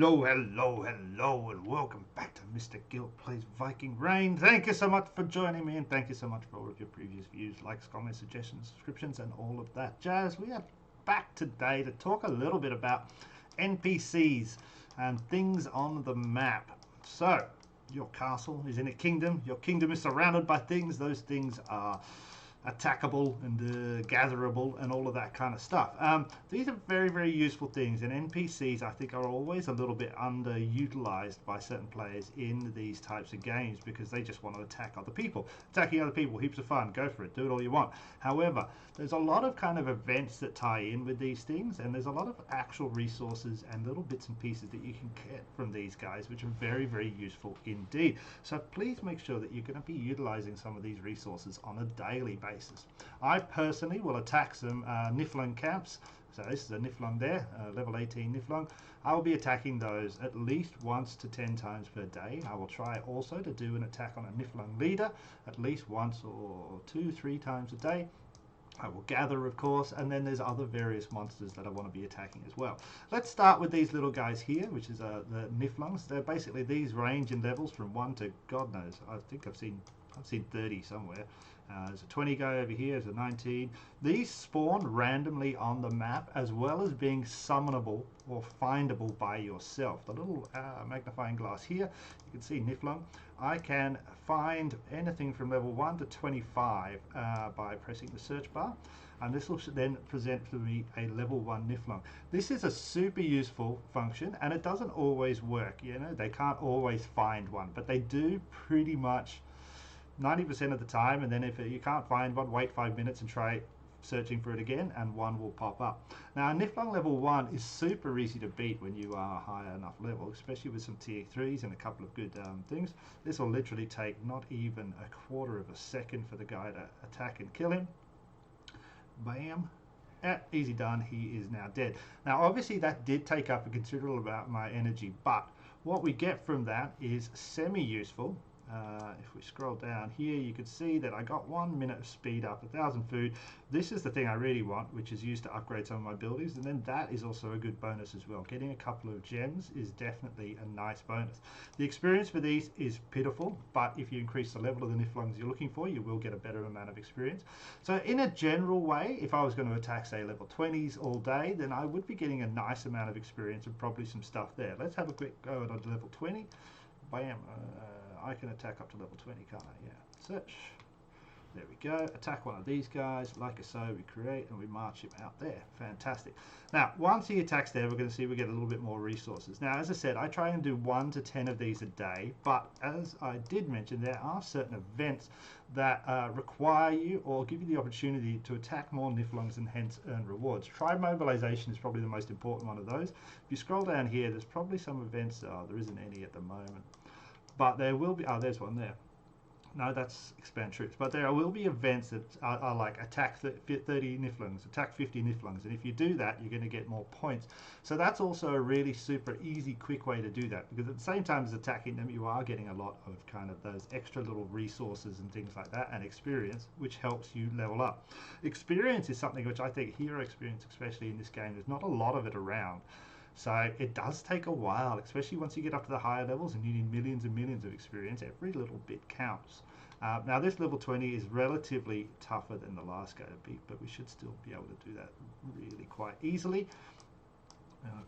Hello, hello, hello, and welcome back to Mr. Gill Plays Viking Reign. Thank you so much for joining me, and thank you so much for all of your previous views, likes, comments, suggestions, subscriptions, and all of that jazz. We are back today to talk a little bit about NPCs and things on the map. So, your castle is in a kingdom. Your kingdom is surrounded by things. Those things are attackable and gatherable and all of that kind of stuff. These are very, very useful things, and NPCs I think are always a little bit underutilized by certain players in these types of games because they just want to attack other people. Attacking other people, heaps of fun, go for it, do it all you want. However, there's a lot of kind of events that tie in with these things, and there's a lot of actual resources and little bits and pieces that you can get from these guys, which are very, very useful indeed. So please make sure that you're going to be utilizing some of these resources on a daily basis. I personally will attack some Niflung camps. So this is a Niflung there, level 18 Niflung. I will be attacking those at least once to 10 times per day. I will try also to do an attack on a Niflung leader at least once or 2-3 times a day. I will gather, of course, and then there's other various monsters that I want to be attacking as well. Let's start with these little guys here, which is the Niflungs. They're basically, these range in levels from 1 to God knows. I think I've seen 30 somewhere. There's a 20 guy over here, there's a 19. These spawn randomly on the map as well as being summonable or findable by yourself. The little magnifying glass here, you can see Niflung. I can find anything from level 1 to 25 by pressing the search bar, and this will then present for me a level 1 Niflung. This is a super useful function, and it doesn't always work. You know, they can't always find one, but they do pretty much 90% of the time, and then if you can't find one, wait 5 minutes and try searching for it again, and one will pop up. Now, Niflung level 1 is super easy to beat when you are high enough level, especially with some tier 3s and a couple of good things. This will literally take not even a quarter of a second for the guy to attack and kill him. Bam. Easy done, he is now dead. Now, obviously that did take up a considerable amount of my energy, but what we get from that is semi-useful. If we scroll down here, you can see that I got 1 minute of speed up, 1,000 food. This is the thing I really want, which is used to upgrade some of my buildings, and then that is also a good bonus as well. Getting a couple of gems is definitely a nice bonus. The experience for these is pitiful, but if you increase the level of the Niflungs you're looking for, you will get a better amount of experience. So in a general way, if I was going to attack, say, level 20s all day, then I would be getting a nice amount of experience and probably some stuff there. Let's have a quick go at level 20. Bam. I can attack up to level 20, can't I? Yeah. Search. There we go. Attack one of these guys. Like so, we create and we march him out there. Fantastic. Now, once he attacks there, we're going to see we get a little bit more resources. Now, as I said, I try and do 1 to 10 of these a day, but as I did mention, there are certain events that require you or give you the opportunity to attack more Niflungs and hence earn rewards. Tribe mobilization is probably the most important one of those. If you scroll down here, there's probably some events. Oh, there isn't any at the moment. But there will be, there's one there. No, that's expand troops. But there will be events that are like attack 30 Niflungs, attack 50 Niflungs. And if you do that, you're going to get more points. So that's also a really super easy, quick way to do that. Because at the same time as attacking them, you are getting a lot of kind of those extra little resources and things like that, and experience, which helps you level up. Experience is something which I think hero experience, especially in this game, there's not a lot of it around. So it does take a while, especially once you get up to the higher levels and you need millions and millions of experience. Every little bit counts. Now this level 20 is relatively tougher than the last guy to beat, but we should still be able to do that really quite easily.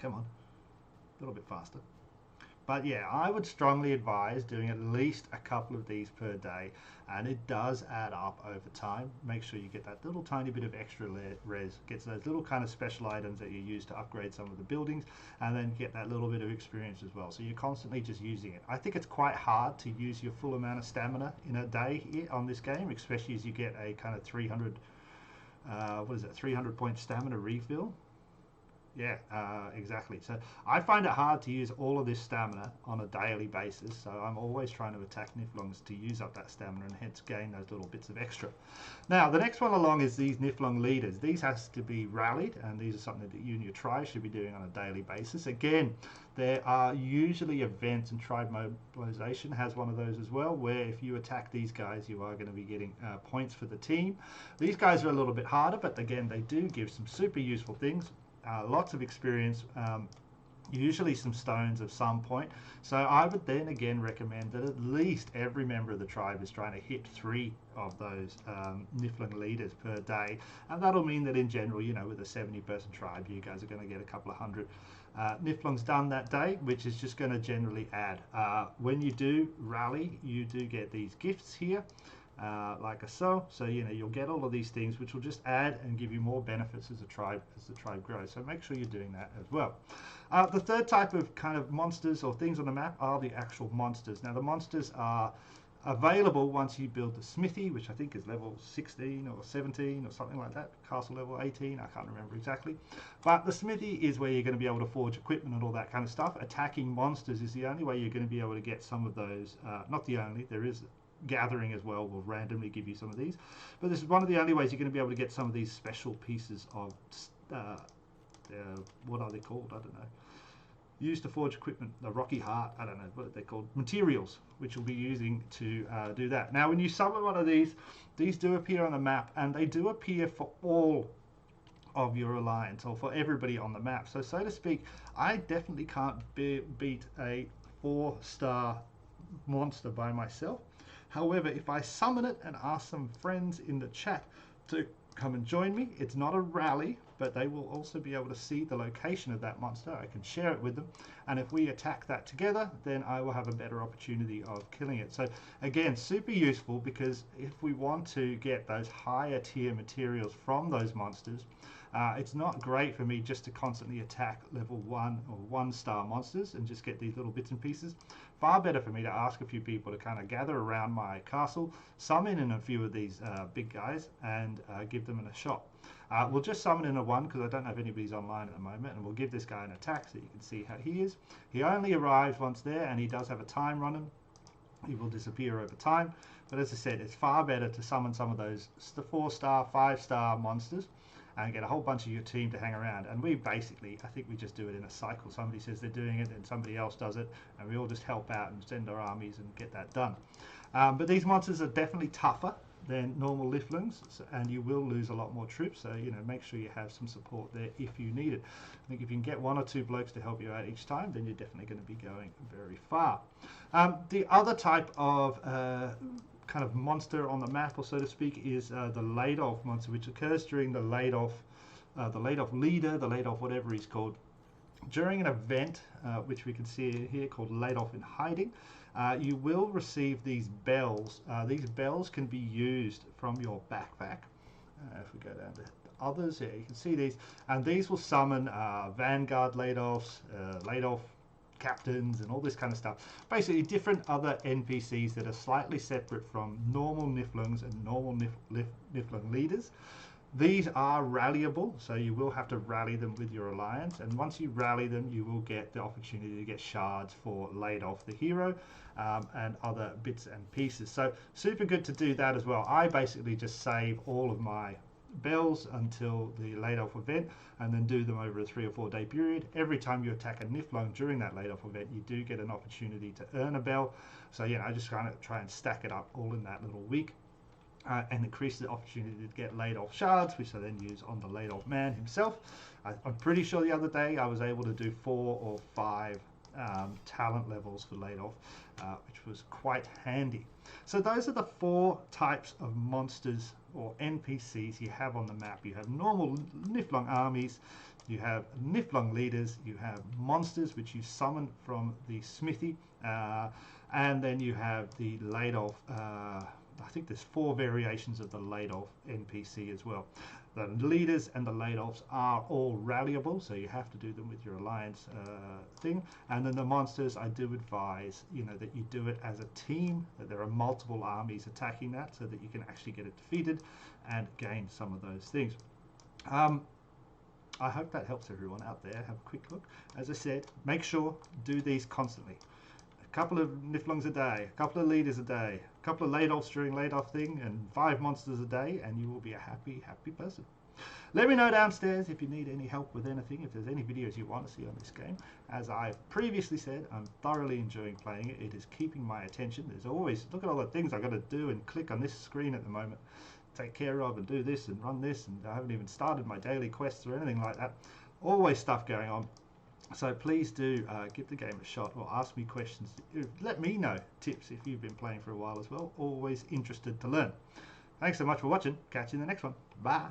Come on, a little bit faster. But yeah, I would strongly advise doing at least a couple of these per day, and it does add up over time. Make sure you get that little tiny bit of extra res, gets those little kind of special items that you use to upgrade some of the buildings, and then get that little bit of experience as well. So you're constantly just using it. I think it's quite hard to use your full amount of stamina in a day here on this game, especially as you get a kind of 300, 300 point stamina refill. Yeah, exactly. So I find it hard to use all of this stamina on a daily basis, so I'm always trying to attack Niflungs to use up that stamina and hence gain those little bits of extra. Now, the next one along is these Niflung leaders. These has to be rallied, and these are something that you and your tribe should be doing on a daily basis. Again, there are usually events, and tribe mobilization has one of those as well, where if you attack these guys, you are going to be getting points for the team. These guys are a little bit harder, but again, they do give some super useful things. Lots of experience, usually some stones of some point. So I would then again recommend that at least every member of the tribe is trying to hit 3 of those Niflung leaders per day, and that'll mean that in general, you know, with a 70-person tribe, you guys are going to get a couple of hundred Niflungs done that day, which is just going to generally add. When you do rally, you do get these gifts here. Like so, you know, you'll get all of these things which will just add and give you more benefits as a tribe as the tribe grows. So make sure you're doing that as well. The third type of kind of monsters or things on the map are the actual monsters. Now the monsters are available once you build the smithy, which I think is level 16 or 17 or something like that, castle level 18, I can't remember exactly. But the smithy is where you're going to be able to forge equipment and all that kind of stuff. Attacking monsters is the only way you're going to be able to get some of those, not the only, there is gathering as well will randomly give you some of these, but this is one of the only ways you're going to be able to get some of these special pieces of what are they called, I don't know, used to forge equipment, the rocky heart, I don't know what they're called, materials, which you'll be using to do that. Now when you summon one of these do appear on the map, and they do appear for all of your alliance, or for everybody on the map. So to speak, I definitely can't beat a 4-star monster by myself. However, if I summon it and ask some friends in the chat to come and join me, it's not a rally, but they will also be able to see the location of that monster. I can share it with them, and if we attack that together, then I will have a better opportunity of killing it. So again, super useful, because if we want to get those higher tier materials from those monsters, it's not great for me just to constantly attack level 1 or 1-star monsters and just get these little bits and pieces. Far better for me to ask a few people to kind of gather around my castle, summon in a few of these big guys, and give them a shot. We'll just summon in a 1 because I don't know if anybody's online at the moment, and we'll give this guy an attack so you can see how he is. He only arrives once there, and he does have a time running. He will disappear over time, but as I said, it's far better to summon some of those 4-star, 5-star monsters and get a whole bunch of your team to hang around. And we basically, I think we just do it in a cycle. Somebody says they're doing it, and somebody else does it, and we all just help out and send our armies and get that done. But these monsters are definitely tougher than normal Niflungs, and you will lose a lot more troops, so you know, make sure you have some support there if you need it. I think if you can get 1 or 2 blokes to help you out each time, then you're definitely going to be going very far. The other type of kind of monster on the map, or so to speak, is the laid-off monster, which occurs during the laid-off leader, the laid-off whatever he's called, during an event which we can see here called laid-off in hiding. You will receive these bells. These bells can be used from your backpack. If we go down to others, yeah, you can see these, and these will summon vanguard laid-offs, laid-off captains, and all this kind of stuff. Basically different other NPCs that are slightly separate from normal Niflungs and normal Niflung leaders. These are rallyable, so you will have to rally them with your alliance, and once you rally them, you will get the opportunity to get shards for laid off the hero and other bits and pieces. So super good to do that as well. I basically just save all of my bells until the laid off event, and then do them over a 3 or 4 day period. Every time you attack a Niflung during that laid off event, you do get an opportunity to earn a bell. So you know, I just kind of try and stack it up all in that little week. And increase the opportunity to get laid off shards, which I then use on the laid off man himself. I'm pretty sure the other day I was able to do 4 or 5 talent levels for laid off, which was quite handy. So those are the 4 types of monsters or NPCs you have on the map. You have normal Niflung armies, you have Niflung leaders, you have monsters which you summon from the smithy, and then you have the laid off I think there's 4 variations of the laid-off NPC as well. The leaders and the laid-offs are all rallyable, so you have to do them with your alliance thing. And then the monsters, I do advise, you know, that you do it as a team, that there are multiple armies attacking that, so that you can actually get it defeated and gain some of those things. I hope that helps everyone out there. Have a quick look. As I said, make sure do these constantly. A couple of Niflungs a day, a couple of leaders a day, a couple of laid-offs during laid-off thing, and 5 monsters a day, and you will be a happy person. Let me know downstairs if you need any help with anything, if there's any videos you want to see on this game. As I've previously said, I'm thoroughly enjoying playing it. It is keeping my attention. There's always, look at all the things I've got to do and click on this screen at the moment, take care of and do this and run this, and I haven't even started my daily quests or anything like that. Always stuff going on. So please do give the game a shot or ask me questions. Let me know tips if you've been playing for a while as well. Always interested to learn. Thanks so much for watching. Catch you in the next one. Bye.